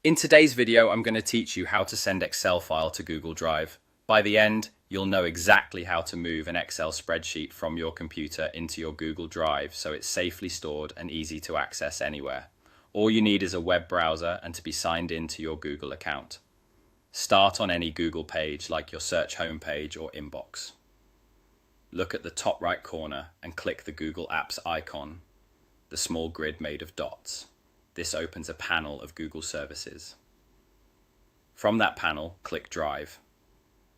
In today's video, I'm going to teach you how to send Excel file to Google Drive. By the end, you'll know exactly how to move an Excel spreadsheet from your computer into your Google Drive so it's safely stored and easy to access anywhere. All you need is a web browser and to be signed in to your Google account. Start on any Google page like your search homepage or inbox. Look at the top right corner and click the Google Apps icon, the small grid made of dots. This opens a panel of Google services. From that panel, click Drive.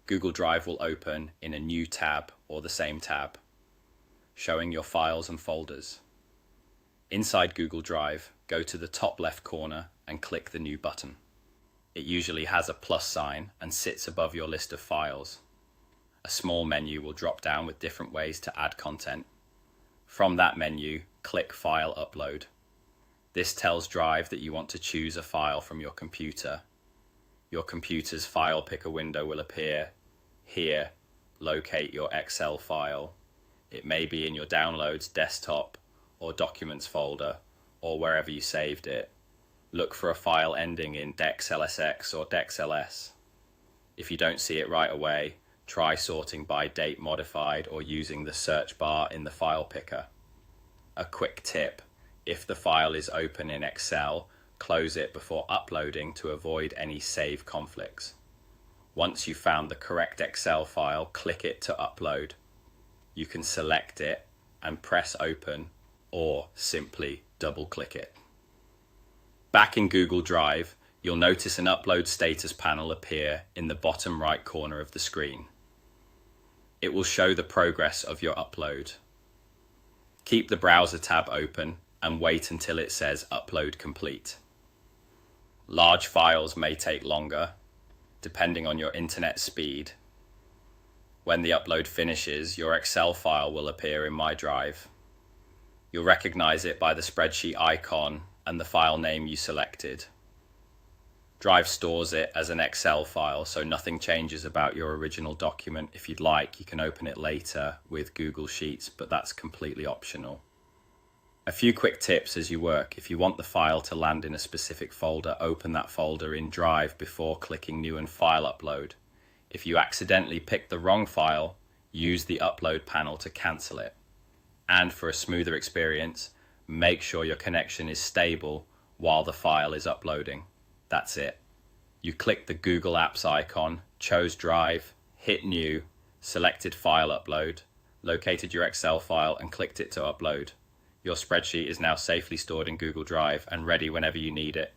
Google Drive will open in a new tab or the same tab, showing your files and folders. Inside Google Drive, go to the top left corner and click the New button. It usually has a plus sign and sits above your list of files. A small menu will drop down with different ways to add content. From that menu, click File Upload. This tells Drive that you want to choose a file from your computer. Your computer's file picker window will appear. Here, locate your Excel file. It may be in your Downloads desktop or Documents folder, or wherever you saved it. Look for a file ending in .lsx or .ls. If you don't see it right away, try sorting by date modified or using the search bar in the file picker. A quick tip: if the file is open in Excel, close it before uploading to avoid any save conflicts. Once you've found the correct Excel file, click it to upload. You can select it and press open, or simply double-click it. Back in Google Drive, you'll notice an upload status panel appear in the bottom right corner of the screen. It will show the progress of your upload. Keep the browser tab open and wait until it says Upload Complete. Large files may take longer, depending on your internet speed. When the upload finishes, your Excel file will appear in My Drive. You'll recognize it by the spreadsheet icon and the file name you selected. Drive stores it as an Excel file, so nothing changes about your original document. If you'd like, you can open it later with Google Sheets, but that's completely optional. A few quick tips as you work. If you want the file to land in a specific folder, open that folder in Drive before clicking New and File Upload. If you accidentally pick the wrong file, use the Upload panel to cancel it. And for a smoother experience, make sure your connection is stable while the file is uploading. That's it. You click the Google Apps icon, chose Drive, hit New, selected File Upload, located your Excel file and clicked it to upload. Your spreadsheet is now safely stored in Google Drive and ready whenever you need it.